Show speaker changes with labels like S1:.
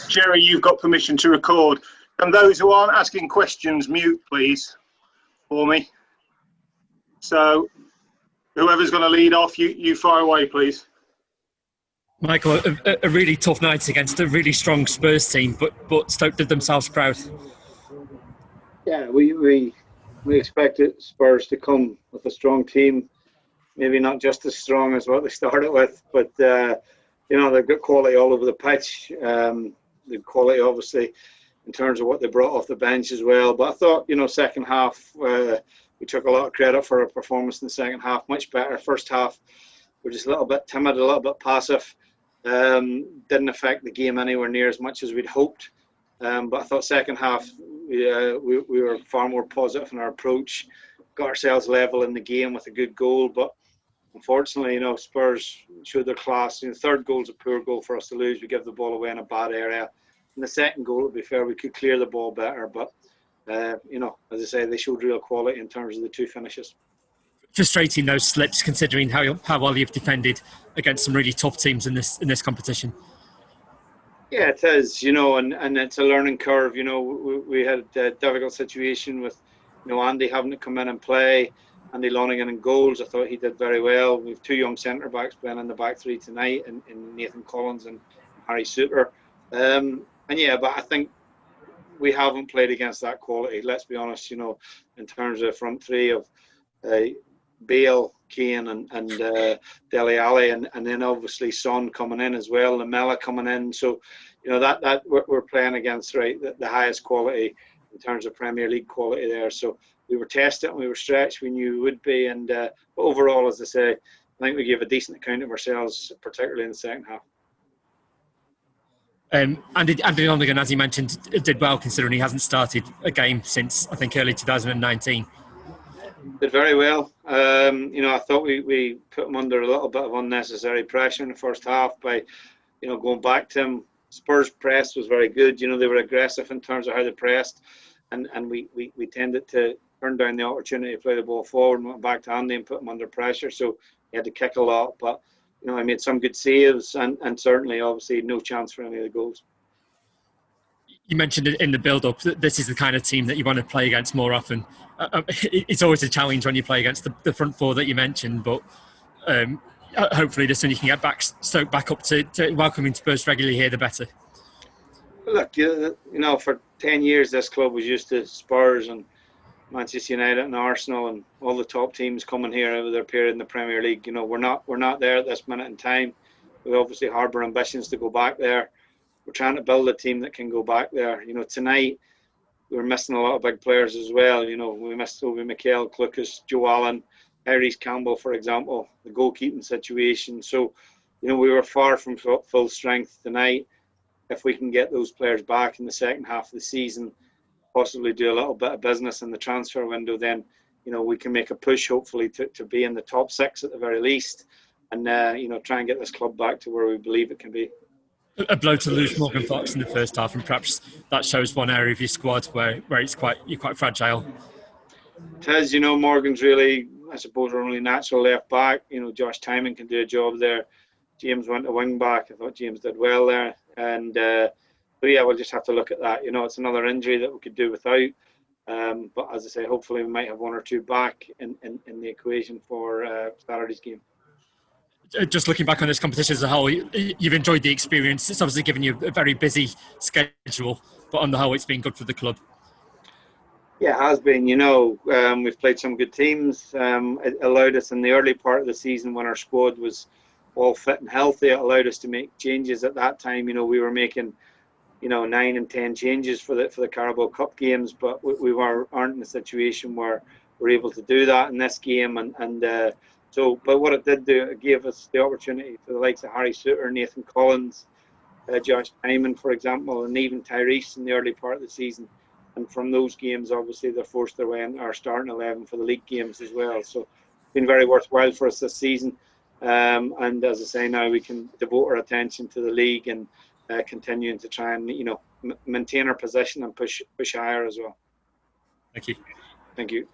S1: Jerry, you've got permission to record. And those who aren't asking questions, mute, please, for me. So, whoever's going to lead off, you fire away, please.
S2: Michael, a really tough night against a really strong Spurs team, but Stoke did themselves proud.
S3: Yeah, we expected Spurs to come with a strong team, maybe not just as strong as what they started with, but they've got quality all over the pitch. The quality, obviously, in terms of what they brought off the bench as well. But I thought, second half, we took a lot of credit for our performance in the second half. Much better. First half, we're just a little bit timid, a little bit passive. Didn't affect the game anywhere near as much as we'd hoped. But I thought second half, we were far more positive in our approach. Got ourselves level in the game with a good goal. But unfortunately, Spurs showed their class. The third goal's a poor goal for us to lose. We give the ball away in a bad area. And the second goal, to be fair, we could clear the ball better. But, as I say, they showed real quality in terms of the two finishes.
S2: Frustrating those slips, considering how well you've defended against some really tough teams in this competition.
S3: Yeah, it is, and it's a learning curve. We had a difficult situation with, Andy having to come in and play. Andy Lonergan in goals, I thought he did very well. We have two young centre-backs playing in the back three tonight, in Nathan Collins and Harry Souttar. But I think we haven't played against that quality, let's be honest, in terms of front three of Bale, Kane and Dele Alli, and then obviously Son coming in as well, Lamela coming in. So, that we're playing against the highest quality in terms of Premier League quality there. So we were tested and we were stretched. We knew we would be. And overall, as I say, I think we gave a decent account of ourselves, particularly in the second half.
S2: Andy Lonergan, as you mentioned, did well considering he hasn't started a game since, I think, early 2019.
S3: Did very well. I thought we put him under a little bit of unnecessary pressure in the first half by, going back to him. Spurs' press was very good. They were aggressive in terms of how they pressed, and we tended to turn down the opportunity to play the ball forward and went back to Andy and put him under pressure. So he had to kick a lot, but I made some good saves and certainly, obviously, no chance for any of the goals.
S2: You mentioned in the build-up that this is the kind of team that you want to play against more often. It's always a challenge when you play against the front four that you mentioned, but hopefully the sooner you can get Stoke back up to welcoming Spurs regularly here, the better.
S3: Look, for 10 years this club was used to Spurs and Manchester United and Arsenal and all the top teams coming here over their period in the Premier League. We're not there at this minute in time. We obviously harbour ambitions to go back there. We're trying to build a team that can go back there. Tonight we were missing a lot of big players as well. We missed Obi Mikel, Clucas, Joe Allen, Tyrese Campbell, for example, the goalkeeping situation. So, we were far from full strength tonight. If we can get those players back in the second half of the season, possibly do a little bit of business in the transfer window, then, we can make a push, hopefully, to be in the top six at the very least and, try and get this club back to where we believe it can be.
S2: A blow to lose Morgan Fox in the first half, and perhaps that shows one area of your squad where you're quite fragile.
S3: It is, Morgan's really, I suppose, our only natural left back. Josh Timon can do a job there. James went to wing back. I thought James did well there. And but yeah, we'll just have to look at that. It's another injury that we could do without. But as I say, hopefully we might have one or two back in the equation for Saturday's game.
S2: Just looking back on this competition as a whole, you've enjoyed the experience. It's obviously given you a very busy schedule, but on the whole, it's been good for the club.
S3: Yeah, it has been. We've played some good teams. It allowed us in the early part of the season when our squad was all fit and healthy. It allowed us to make changes at that time. We were making, 9 and 10 changes for the Carabao Cup games, but we aren't in a situation where we're able to do that in this game. But what it did do, it gave us the opportunity for the likes of Harry Souttar, Nathan Collins, Josh Timon, for example, and even Tyrese in the early part of the season. And from those games, obviously, they're forced their way in our starting 11 for the league games as well. So it's been very worthwhile for us this season. And as I say, now we can devote our attention to the league and continuing to try and, maintain our position and push higher as well.
S2: Thank you.
S3: Thank you.